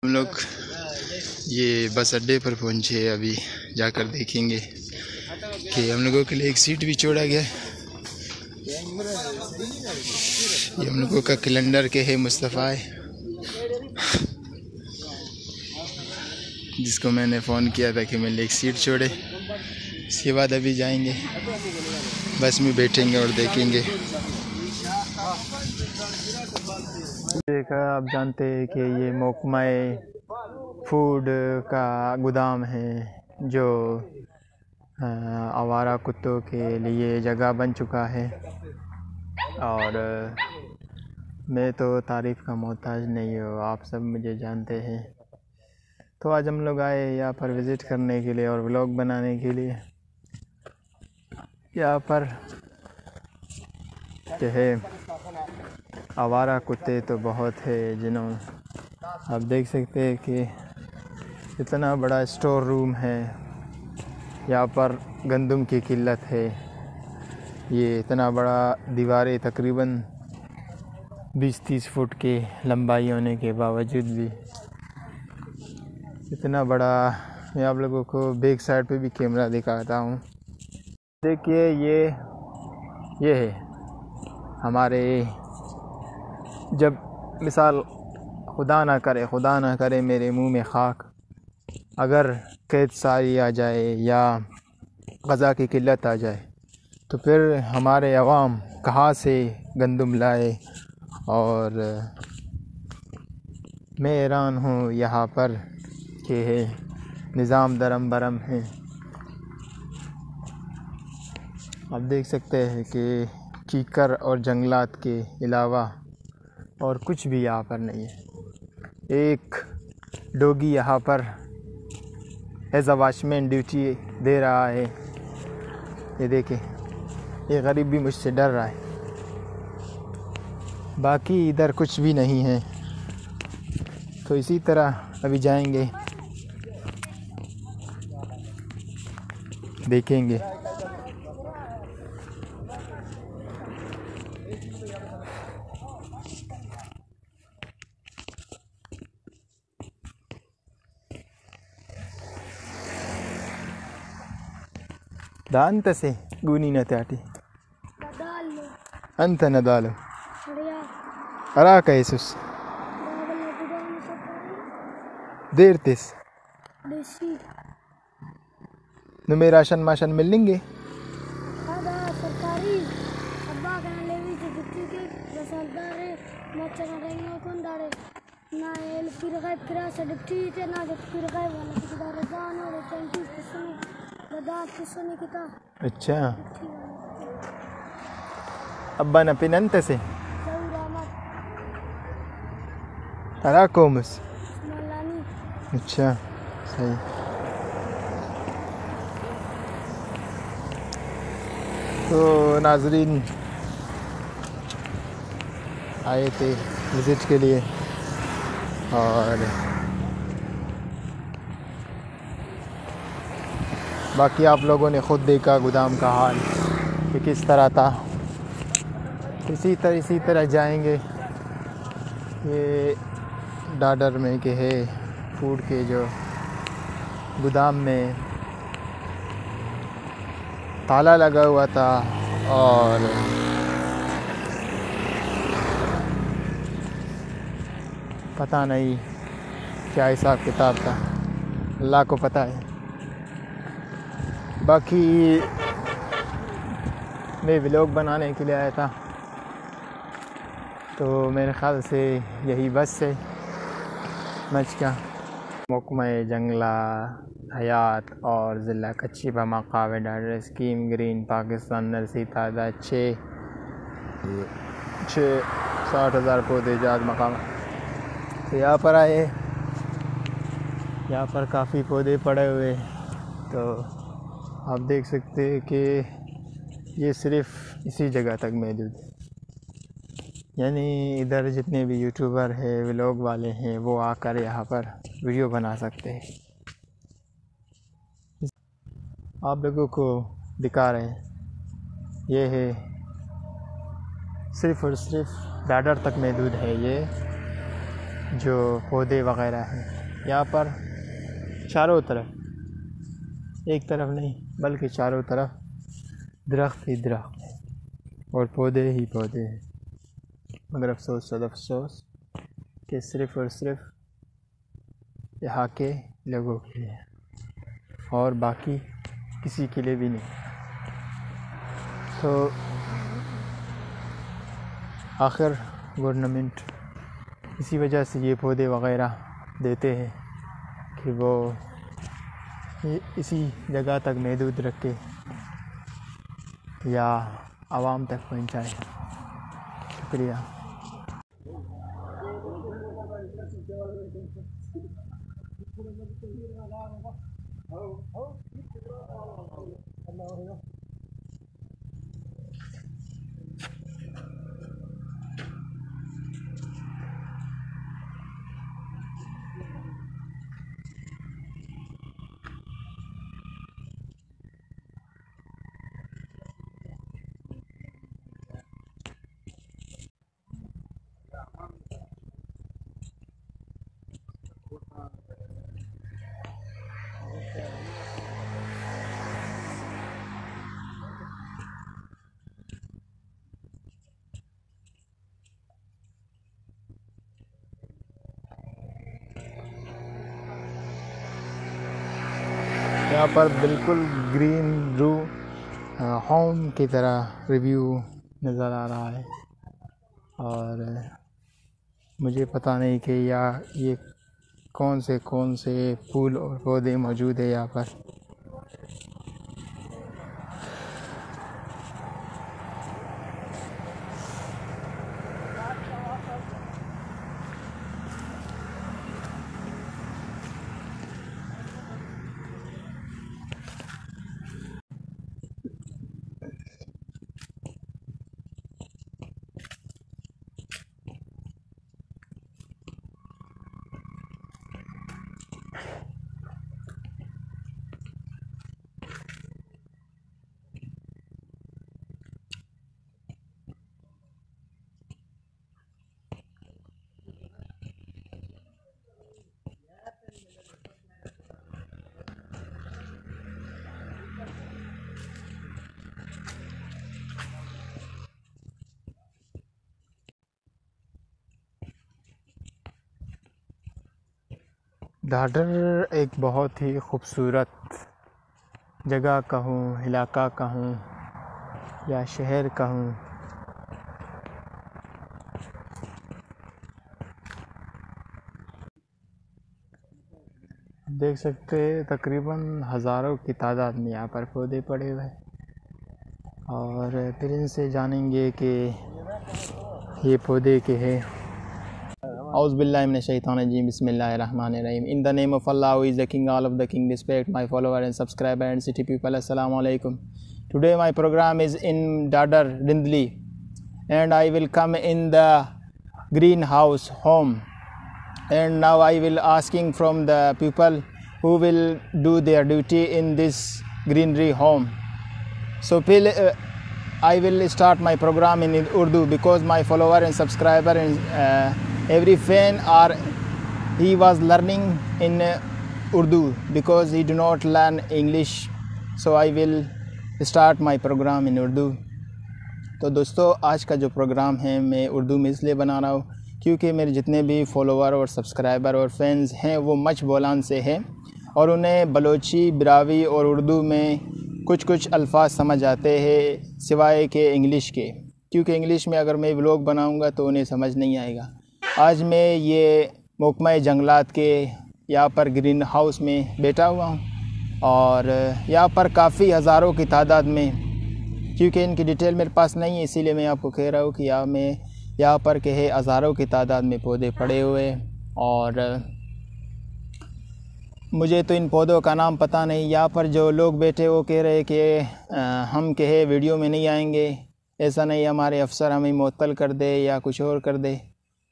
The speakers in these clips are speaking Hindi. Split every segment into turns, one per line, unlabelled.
हम लोग ये बस अड्डे पर पहुंचे। अभी जाकर देखेंगे कि हम लोगों के लिए एक सीट भी छोड़ा गया है। ये हम लोगों का कैलेंडर के है मुस्तफ़ा है, जिसको मैंने फ़ोन किया था कि मेरे लिए एक सीट छोड़े। इसके बाद अभी जाएंगे, बस में बैठेंगे और देखेंगे। आप जानते हैं कि ये मोकमाए फूड का गोदाम है जो आवारा कुत्तों के लिए जगह बन चुका है, और मैं तो तारीफ़ का मोहताज नहीं हूँ, आप सब मुझे जानते हैं। तो आज हम लोग आए यहाँ पर विज़िट करने के लिए और व्लॉग बनाने के लिए। यहाँ पर जो है आवारा कुत्ते तो बहुत है, जिन्होंने आप देख सकते हैं कि इतना बड़ा स्टोर रूम है। यहाँ पर गंदम की किल्लत है। ये इतना बड़ा दीवारें तकरीबन 20-30 फुट की लंबाई होने के बावजूद भी इतना बड़ा। मैं आप लोगों को बैक साइड पे भी कैमरा दिखाता हूँ। देखिए ये है हमारे, जब मिसाल खुदा ना करे मेरे मुंह में खाक, अगर कैद सारी आ जाए या ग़ज़ा की किल्लत आ जाए तो फिर हमारे अवाम कहाँ से गंदम लाए। और मैं हैरान हूँ यहाँ पर कि है निज़ाम दरम बरम है। आप देख सकते हैं कि कीकर और जंगलात के अलावा और कुछ भी यहाँ पर नहीं है। एक डॉगी यहाँ पर एज अ वॉचमैन ड्यूटी दे रहा है। ये देखें, ये गरीब भी मुझसे डर रहा है। बाकी इधर कुछ भी नहीं है। तो इसी तरह अभी जाएंगे, देखेंगे। दांत से गुनी न त्याटी अंत न दालो अरा कैसुस देर तिस न मेरा राशन माशन मिलेंगे। अच्छा, अब्बा न पिनंत से अराकोमस। अच्छा, सही। तो नाजरीन आए थे विज़िट के लिए, और बाकी आप लोगों ने ख़ुद देखा गोदाम का हाल कि किस तरह था। इसी तरह जाएंगे। ये डाडर में के है फूड के जो गोदाम में ताला लगा हुआ था, और पता नहीं क्या हिसाब किताब था, अल्लाह को पता है। बाकी मैं व्लॉग बनाने के लिए आया था, तो मेरे ख़्याल से यही बस है मचका मोकमाए जंगला हयात और ज़िला कच्ची बमाकावे डाडर स्कीम ग्रीन पाकिस्तान नर्सरी तादा 60,000 पौधे जात मकाम। तो यहाँ पर आए, यहाँ पर काफ़ी पौधे पड़े हुए। तो आप देख सकते हैं कि ये सिर्फ़ इसी जगह तक महदूद है, यानी इधर जितने भी यूट्यूबर हैं, व्लॉग वाले हैं, वो आकर यहाँ पर वीडियो बना सकते हैं। आप लोगों को दिखा रहे हैं, ये है सिर्फ़ और सिर्फ डाडर तक महदूद है। ये जो पौधे वग़ैरह हैं यहाँ पर चारों तरफ, एक तरफ नहीं बल्कि चारों तरफ दरख्त ही दरख्त है और पौधे ही पौधे हैं। मगर अफसोस सदअफसोस कि सिर्फ़ और सिर्फ यहाँ के लोगों के लिए और बाकी किसी के लिए भी नहीं। तो आखिर गवर्नमेंट इसी वजह से ये पौधे वग़ैरह देते हैं कि वो इसी जगह तक महदूद रखे या आवाम तक पहुँचाए। शुक्रिया। यहाँ पर बिल्कुल ग्रीन रू होम की तरह रिव्यू नज़र आ रहा है और मुझे पता नहीं कि ये कौन से फूल और पौधे मौजूद है यहाँ पर। ढाढर एक बहुत ही खूबसूरत जगह कहूँ, इलाका कहूँ या शहर कहूँ। देख सकते हैं तकरीबन हज़ारों की तादाद में यहाँ पर पौधे पड़े हुए हैं और फिर इनसे जानेंगे कि ये पौधे के हैं। Auzubillahi minash shaitanir rajim. Bismillahir rahmanir rahim. In the name of Allah, who is the king, all of the king, respect my follower and subscriber and city people. Assalamu alaikum. Today my program is in Dadar, Rindli, and I will come in the greenhouse home, and now I will asking from the people who will do their duty in this greenery home. So I will start my program in Urdu because my follower and subscriber and every fan he was learning in Urdu because he do not learn English. So I will start my program in Urdu. तो दोस्तों आज का जो प्रोग्राम है मैं उर्दू में इसलिए बना रहा हूँ क्योंकि मेरे जितने भी फॉलोवर और सब्सक्राइबर और फैंस हैं वो मच बोलान से हैं और उन्हें बलोची, बिरावी और उर्दू में कुछ अल्फाज समझ आते हैं सिवाय के इंग्लिश के, क्योंकि इंग्लिश में अगर मैं व्लॉग बनाऊंगा तो उन्हें समझ नहीं आएगा। आज मैं ये महकमा जंगलात के यहाँ पर ग्रीन हाउस में बैठा हुआ हूँ और यहाँ पर काफ़ी हज़ारों की तादाद में, क्योंकि इनकी डिटेल मेरे पास नहीं है इसीलिए मैं आपको कह रहा हूँ कि यहाँ पर के है हज़ारों की तादाद में पौधे पड़े हुए और मुझे तो इन पौधों का नाम पता नहीं। यहाँ पर जो लोग बैठे वो कह रहे कि हम कहे वीडियो में नहीं आएंगे, ऐसा नहीं हमारे अफसर हमें मुअत्तल कर दे या कुछ और कर दे,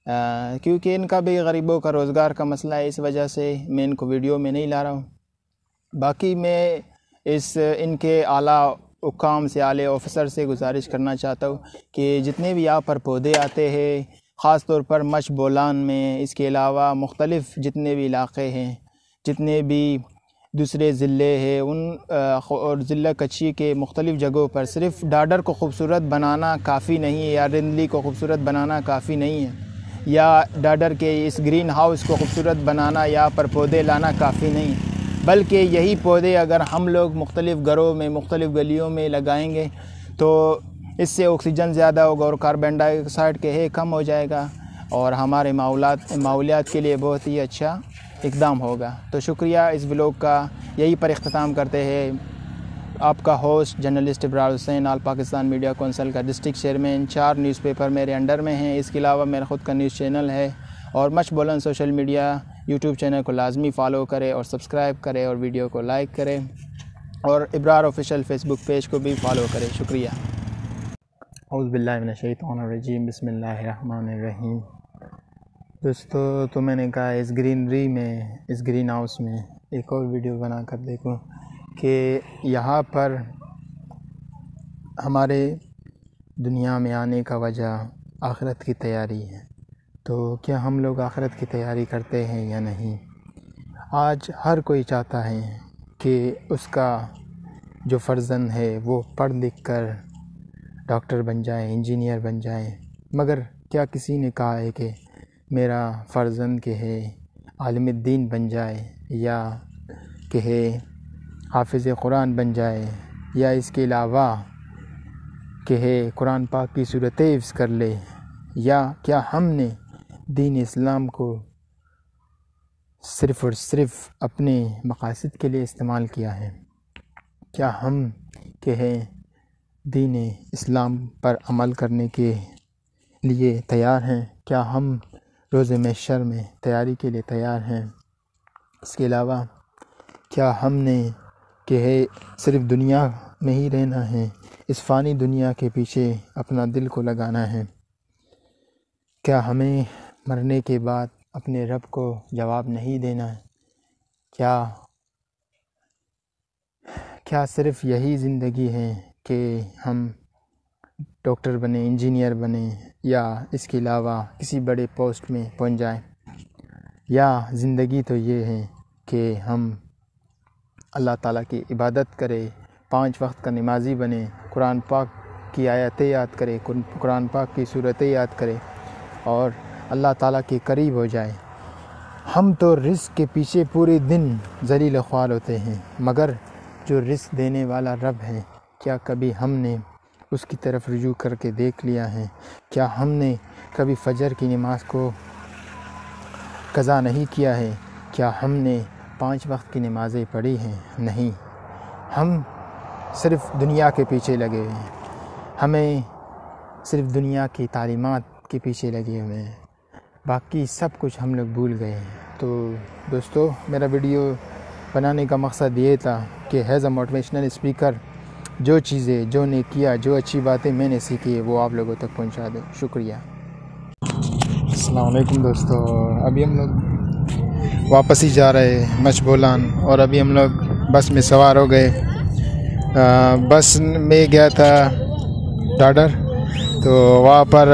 क्योंकि इनका भी गरीबों का रोज़गार का मसला है, इस वजह से मैं इनको वीडियो में नहीं ला रहा हूँ। बाकी मैं इनके आला हुकाम से, आले ऑफिसर से गुजारिश करना चाहता हूँ कि जितने भी यहाँ पर पौधे आते हैं ख़ास तौर पर मच बोलान में, इसके अलावा मुख्तलिफ़ जितने भी इलाक़े हैं, जितने भी दूसरे ज़िले हैं और ज़िला कच्ची के मुख्तलिफ़ जगहों पर सिर्फ़ डाडर को ख़ूबसूरत बनाना काफ़ी नहीं है या रिंदली को ख़ूबसूरत बनाना काफ़ी नहीं है या डाडर के इस ग्रीन हाउस को ख़ूबसूरत बनाना या पर पौधे लाना काफ़ी नहीं, बल्कि यही पौधे अगर हम लोग मुख्तलिफ़ घरों में, मुख्तलिफ़ गलियों में लगाएंगे तो इससे ऑक्सीजन ज़्यादा होगा और कार्बन डाइऑक्साइड के है कम हो जाएगा और हमारे माहौलियात के लिए बहुत ही अच्छा इक़दाम होगा। तो शुक्रिया इस व्लॉग का, यही पर इख्तिताम करते हैं। आपका host journalist Ibrar Hussain, all Pakistan media council का डिस्ट्रिक्ट चेयरमैन। 4 न्यूज़पेपर मेरे अंडर में हैं। इसके अलावा मेरा ख़ुद का न्यूज़ चैनल है और मच बोलन सोशल मीडिया यूट्यूब चैनल को लाजमी फ़ॉलो करें और सब्सक्राइब करें और वीडियो को लाइक करें और इब्रार ऑफिशियल फ़ेसबुक पेज को भी फ़ॉलो करें। शुक्रिया। औज़ु बिल्लाहि मिनश शैतानिर रजीम, बिस्मिल्लाहिर रहमानिर रहीम। दोस्तों, तो मैंने कहा इस ग्रीनरी में, इस ग्रीन हाउस में एक और वीडियो बना कर देखूं कि यहाँ पर हमारे दुनिया में आने का वजह आखिरत की तैयारी है। तो क्या हम लोग आखिरत की तैयारी करते हैं या नहीं? आज हर कोई चाहता है कि उसका जो फ़र्ज़ंद है वो पढ़ लिख कर डॉक्टर बन जाए, इंजीनियर बन जाए, मगर क्या किसी ने कहा है कि मेरा फ़र्ज़ंद के है आलिम-ए-दीन बन जाए या कि है हाफ़िज़ कुरान बन जाए या इसके अलावा कि है कुरान पाक की सूरतें हिफ़्ज़ कर ले? या क्या हमने दीन इस्लाम को सिर्फ़ और सिर्फ़ अपने मक़ासिद के लिए इस्तेमाल किया है? क्या हम कि है दीन इस्लाम पर अमल करने के लिए तैयार हैं? क्या हम रोज़े महशर में तैयारी के लिए तैयार हैं? इसके अलावा क्या हमने कि है सिर्फ़ दुनिया में ही रहना है, इस फ़ानी दुनिया के पीछे अपना दिल को लगाना है? क्या हमें मरने के बाद अपने रब को जवाब नहीं देना है? क्या सिर्फ़ यही ज़िंदगी है कि हम डॉक्टर बने, इंजीनियर बने या इसके अलावा किसी बड़े पोस्ट में पहुंच जाएं? या ज़िंदगी तो ये है कि हम अल्लाह ताला की इबादत करें, 5 वक्त का नमाज़ी बने, कुरान पाक की आयतें याद करें, कुरान पाक की सूरतें याद करें और अल्लाह ताला के करीब हो जाए। हम तो रिज़्क़ के पीछे पूरे दिन ज़लील ख्वार होते हैं, मगर जो रिज़्क़ देने वाला रब है, क्या कभी हमने उसकी तरफ रुजू करके देख लिया है? क्या हमने कभी फ़जर की नमाज़ को क़ज़ा नहीं किया है? क्या हमने 5 वक्त की नमाज़ें पढ़ी हैं? नहीं, हम सिर्फ़ दुनिया के पीछे लगे हुए हैं, हमें सिर्फ़ दुनिया की तालीमात के पीछे लगे हुए हैं, बाकी सब कुछ हम लोग भूल गए हैं। तो दोस्तों, मेरा वीडियो बनाने का मकसद ये था कि हैज़ अ मोटिवेशनल स्पीकर जो चीज़ें, जो ने किया, जो अच्छी बातें मैंने सीखी है वो आप लोगों तक पहुंचा दूं। शुक्रिया। अस्सलाम वालेकुम दोस्तों, अभी हम लोग वापस ही जा रहे हैं मच बोलान और अभी हम लोग बस में सवार हो गए। बस में गया था डाडर, तो वहाँ पर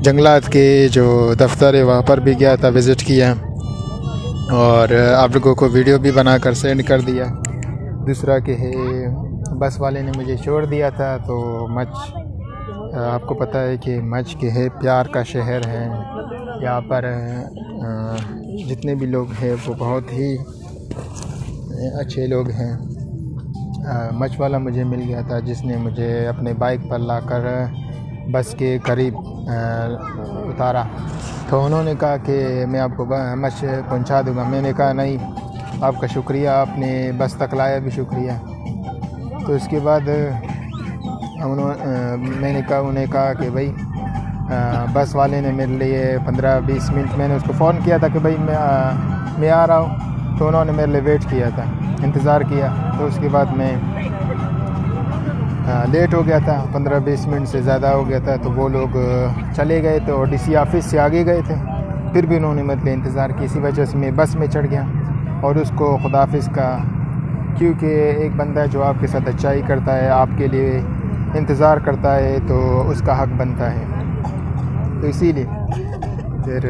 जंगलात के जो दफ्तर है वहाँ पर भी गया था, विज़िट किया और आप लोगों को वीडियो भी बनाकर सेंड कर दिया। दूसरा कि है बस वाले ने मुझे छोड़ दिया था, तो मच, आपको पता है कि मच के है प्यार का शहर है। यहाँ पर जितने भी लोग हैं वो बहुत ही अच्छे लोग हैं। मच वाला मुझे मिल गया था जिसने मुझे अपने बाइक पर लाकर बस के करीब उतारा। तो उन्होंने कहा कि मैं आपको मच पहुंचा दूंगा। मैंने कहा नहीं, आपका शुक्रिया, आपने बस तक लाया भी शुक्रिया। तो उसके बाद मैंने उन्हें कहा कि भाई बस वाले ने मेरे लिए 15-20 मिनट, मैंने उसको फ़ोन किया था कि भाई मैं आ रहा हूँ, तो उन्होंने मेरे लिए वेट किया था, इंतज़ार किया। तो उसके बाद मैं लेट हो गया था, 15-20 मिनट से ज़्यादा हो गया था। तो वो लोग चले गए थे और डीसी ऑफिस से आगे गए थे, फिर भी उन्होंने मेरे लिए इंतज़ार किया। इसी वजह से मैं बस में चढ़ गया और उसको खुदाफिज़ का, क्योंकि एक बंदा जो आपके साथ अच्छाई करता है, आपके लिए इंतज़ार करता है, तो उसका हक़ बनता है। तो इसीलिए फिर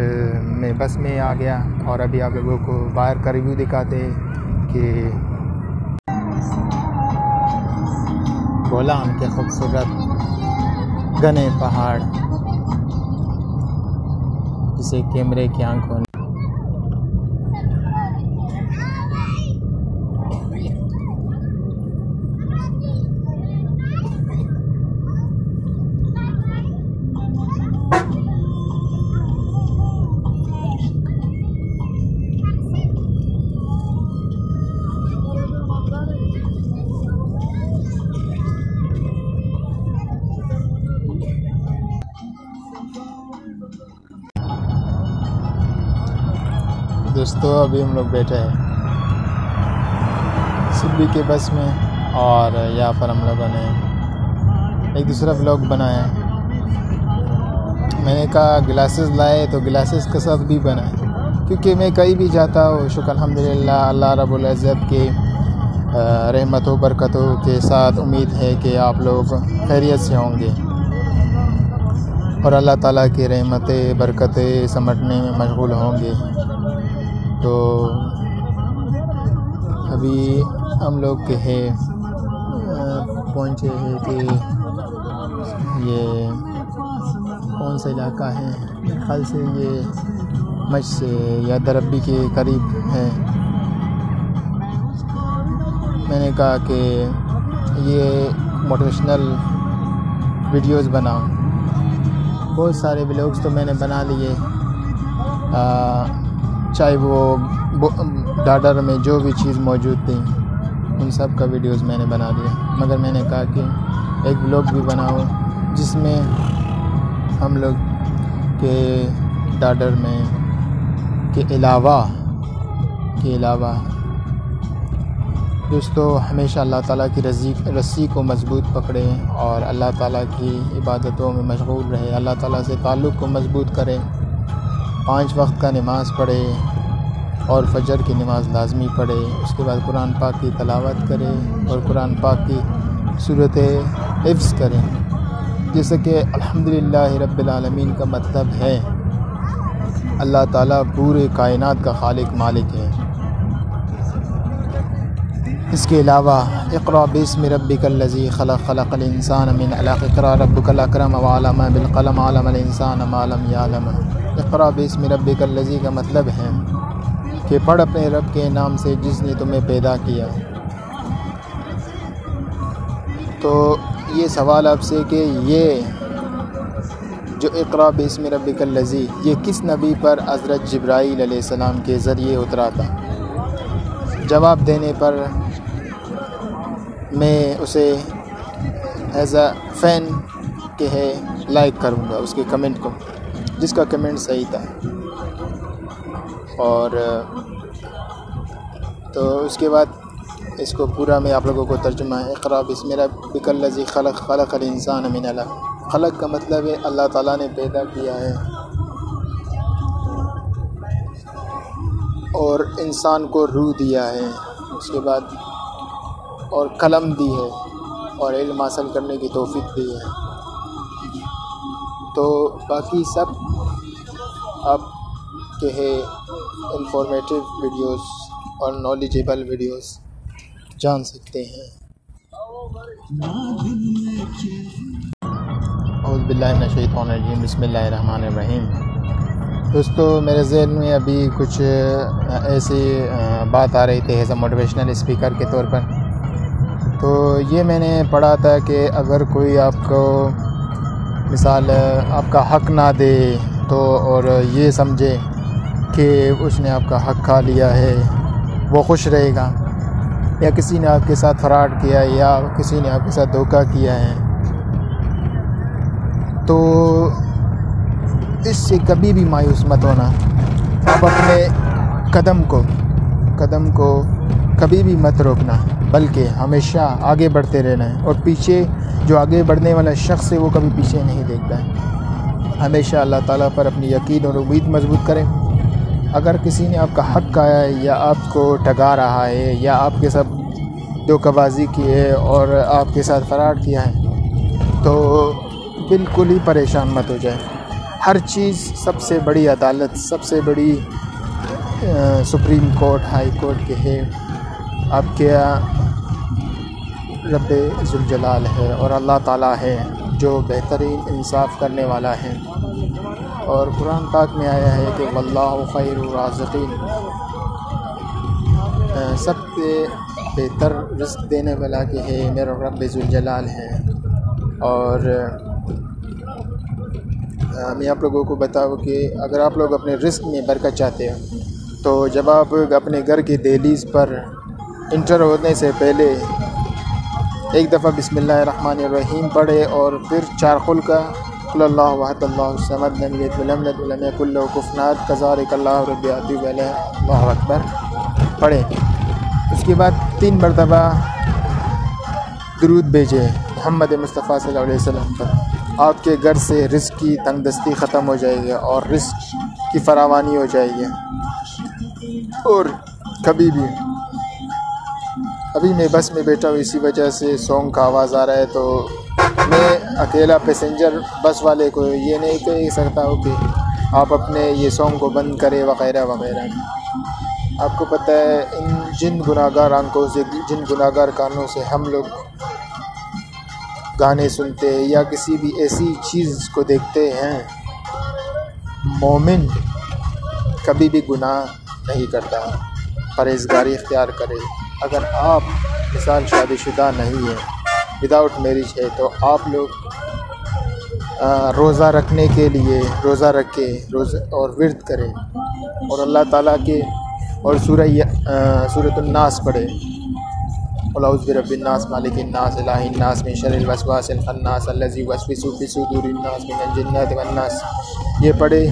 मैं बस में आ गया। और अभी आप लोगों को बाहर का रिव्यू दिखाते कि गोलान के खूबसूरत घने पहाड़ जिसे कैमरे की आंखों दोस्तों अभी हम लोग बैठे हैं सिब्बी के बस में और यहाँ पर हम लोगों ने एक दूसरा ब्लॉग बनाया। मैंने कहा ग्लासेस लाए तो ग्लासेस के साथ भी बनाए, क्योंकि मैं कहीं भी जाता हूँ शुक्र अल्हम्दुलिल्लाह अल्लाह रब्बुल इज़्ज़त के रहमतों बरकतों के साथ उम्मीद है कि आप लोग खैरियत से होंगे और अल्लाह ताला की रहमतें बरकतें समटने में मशगूल होंगे। तो अभी हम लोग के है पहुँचे हैं कि ये कौन सा इलाका है, ख्याल से ये मच से या दरब्बी के करीब है। मैंने कहा कि ये मोटिवेशनल वीडियोस बनाऊं। बहुत सारे व्लॉग्स तो मैंने बना लिए, चाहे वो डाडर में जो भी चीज़ मौजूद थी उन सब का वीडियोस मैंने बना दिया, मगर मैंने कहा कि एक व्लॉग भी बनाऊं जिसमें हम लोग के डाडर में के अलावा दोस्तों हमेशा अल्लाह ताला की रस्सी को मज़बूत पकड़ें और अल्लाह ताला की इबादतों में मशगूल रहे, अल्लाह ताला से ताल्लुक़ को मज़बूत करें, 5 वक्त का नमाज़ पढ़े और फजर की नमाज़ लाजमी पढ़े। उसके बाद कुरान पाक की तलावत करें और कुरान पाक की सूरतें हिफ्ज़ करें, जैसे कि अल्हम्दुलिल्लाह रब्बिल आलमीन का मतलब है अल्लाह ताला पूरे कायनात का खालिक मालिक है। इसके अलावा इक़रा बिस्मि रब्बिकल लज़ी खलक़ खलक़ल इंसान मिन अलक़ इक़रा रब्बुकल अकरम व अल्लम बिल क़लम अल्लमल इंसान मा लम यअलम। इक़रा बिस्मि रब्बिकल लज़ी का मतलब है कि पढ़ अपने रब के नाम से जिसने तुम्हें पैदा किया। तो ये सवाल आपसे कि ये जो इक़रा बिस्मि रब्बिकल लज़ी ये किस नबी पर हज़रत जिब्राईल अलैहिस्सलाम के ज़रिए उतरा था? जवाब देने पर मैं उसे एज़ अ फ़ैन के है लाइक करूँगा उसके कमेंट को, जिसका कमेंट सही था। और तो उसके बाद इसको पूरा मैं आप लोगों को तर्जुमा है। इक़रा बिस्मि रब्बिकल लज़ी खलक़ खलक़ल इंसान मिन अलक़। खलक़ का मतलब है अल्लाह ताला ने पैदा किया है और इंसान को रूह दिया है, उसके बाद और कलम दी है और इल्म हासिल करने की तौफ़ीक़ दी है। तो बाकी सब आप के है इंफॉर्मेटिव वीडियोस और नॉलेजेबल वीडियोस जान सकते हैं। औज़ु बिल्लाहि मिनश शैतानिर रजीम, बिस्मिल्लाहिर रहमानिर रहीम। दोस्तों मेरे ज़हन में अभी कुछ ऐसी बात आ रही थी एज़ अ मोटिवेशनल स्पीकर के तौर पर। तो ये मैंने पढ़ा था कि अगर कोई आपको मिसाल आपका हक़ ना दे तो और ये समझे कि उसने आपका हक़ खा लिया है वो खुश रहेगा, या किसी ने आपके साथ फ्रॉड किया है या किसी ने आपके साथ धोखा किया है, तो इससे कभी भी मायूस मत होना। आप अपने कदम को कभी भी मत रोकना, बल्कि हमेशा आगे बढ़ते रहना है। और पीछे जो आगे बढ़ने वाला शख्स है वो कभी पीछे नहीं देखता है। हमेशा अल्लाह ताला पर अपनी यकीन और उम्मीद मजबूत करें। अगर किसी ने आपका हक़ खाया है या आपको ठगा रहा है या आपके साथ धोखाबाजी की है और आपके साथ फ़राड किया है, तो बिल्कुल ही परेशान मत हो जाए। हर चीज़, सबसे बड़ी अदालत, सबसे बड़ी सुप्रीम कोर्ट, हाई कोर्ट के है आपके रब्बे ज़ुल जलाल है और अल्लाह ताला है जो बेहतरीन इंसाफ़ करने वाला है। और कुरान पाक में आया है कि वल्लाहु खैरुर राज़िक़ीन, सबसे बेहतर रिज़्क़ देने वाला के है मेरा रब्बे ज़ुल जलाल है। और मैं आप लोगों को बताऊँ कि अगर आप लोग अपने रिज़्क़ में बरकत चाहते हो तो जब आप अपने घर की दहलीज़ पर इंटर होने से पहले एक दफ़ा बिस्मिल्लाहिर्रहमानिर्रहीम पढ़े और फिर चार कुल का कुल्लाहु अहद अल्लाहु समद लम यलिद वलम यूलद वलम यकुल लहू कुफुवन अहद कज़ालिकल्लाहु रब्बी अतूबु अलैहि अल्लाहु अकबर पढ़े। उसके बाद 3 मरतबा दुरूद भेजे मोहम्मद मुस्तफ़ा सल्लल्लाहु अलैहि वसल्लम पर। आपके घर से रिज़्क़ की तंगदस्ती ख़त्म हो जाएगी और रिज़्क़ की फरावानी हो जाएगी। और कभी भी, अभी मैं बस में बैठा हूँ, इसी वजह से सॉन्ग का आवाज़ आ रहा है, तो मैं अकेला पैसेंजर बस वाले को ये नहीं कह सकता हूँ कि आप अपने ये सॉन्ग को बंद करें वगैरह वगैरह। आपको पता है जिन गुनाहगार आंखों से, जिन गुनाहगार कानों से हम लोग गाने सुनते हैं या किसी भी ऐसी चीज़ को देखते हैं, मोमिन कभी भी गुनाह नहीं करता, परहेज़गारी इख्तियार करे। अगर आप मिसाल शादीशुदा नहीं है, विदाउट मैरिज है, तो आप लोग रोज़ा रखने के लिए रोज़ा रखे और विर्द करें और अल्लाह ताला के और सूरतुन नास पढ़े, क़ुल औज़ु बिरब्बिन नास मालिकिन नास इलाहिन नास मिन शर्रिल वस्वासिल खन्नास अल्लज़ी युवस्विसु फ़ी सुदूरिन नास मिनल जिन्नति वन नास, ये पढ़े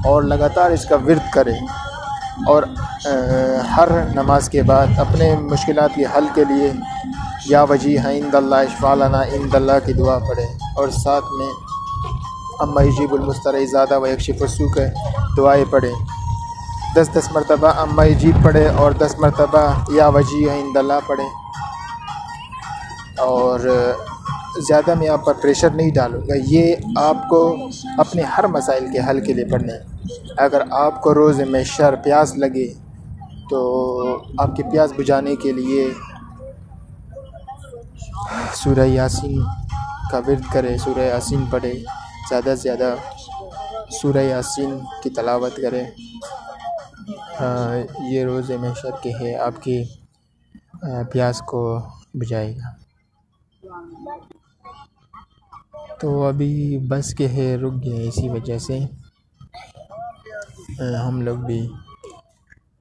और लगातार इसका विर्द करें। और हर नमाज के बाद अपने मुश्किलात के हल के लिए या वजीह इंदल्लाह इश्फ़ा लना इंदल्लाह की दुआ पढ़ें और साथ में अम्मा यजीबुल मुस्तरी ज़ादा व यक्शिफ़ुस्सू के दुआएँ पढ़ें। 10-10 मरतबा अम्मा यजीब पढ़े और 10 मरतबा या वजीह इंदल्लाह पढ़ें। और ज़्यादा मैं आप पर प्रेशर नहीं डालूँगा, ये आपको अपने हर मसाइल के हल के लिए पढ़ना है। अगर आपको रोज़ में शर प्यास लगे तो आपकी प्यास बुझाने के लिए सूरह यासीन का विर्द करें, सूरह यासीन पढ़े, ज़्यादा से ज़्यादा सूरह यासीन की तलावत करें। ये रोज़ महशर के है आपकी प्यास को बुझाएगा। तो अभी बस के है रुक गए, इसी वजह से हम लोग भी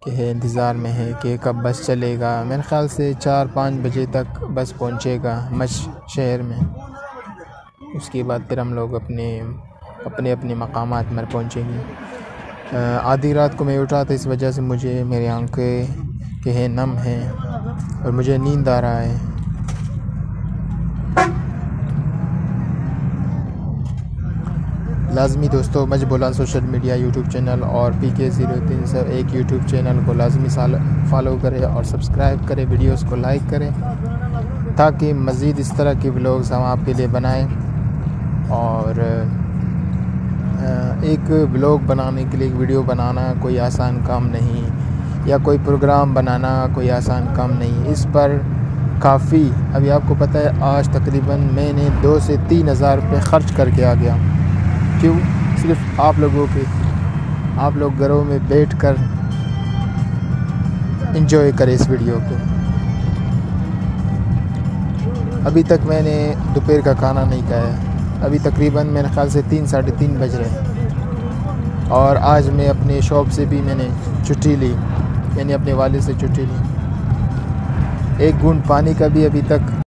के है इंतज़ार में है कि कब बस चलेगा। मेरे ख़्याल से 4-5 बजे तक बस पहुंचेगा शहर में। उसके बाद फिर हम लोग अपने मकामात में पहुंचेंगे। आधी रात को मैं उठा था, इस वजह से मुझे मेरी आंखें के है नम हैं और मुझे नींद आ रहा है। लाज़मी दोस्तों, मज Bolan social media YouTube channel और PK0301 यूट्यूब चैनल को लाज़मी फॉलो करें और सब्सक्राइब करें, वीडियोस को लाइक करें ताकि मज़ीद इस तरह के व्लॉग्स हम आपके लिए बनाएं। और एक व्लॉग बनाने के लिए, एक वीडियो बनाना कोई आसान काम नहीं, या कोई प्रोग्राम बनाना कोई आसान काम नहीं। इस पर काफ़ी, अभी आपको पता है आज तकरीबन मैंने 2 से 3 हज़ार रुपये ख़र्च करके आ गया। क्यों? सिर्फ आप लोगों के, आप लोग घरों में बैठकर एंजॉय करें इस वीडियो को। अभी तक मैंने दोपहर का खाना नहीं खाया, अभी तकरीबन मेरे ख़्याल से 3-3:30 बज रहे हैं। और आज मैं अपने शॉप से भी मैंने छुट्टी ली, मैंने अपने वालिद से छुट्टी ली। एक घूंट पानी का भी अभी तक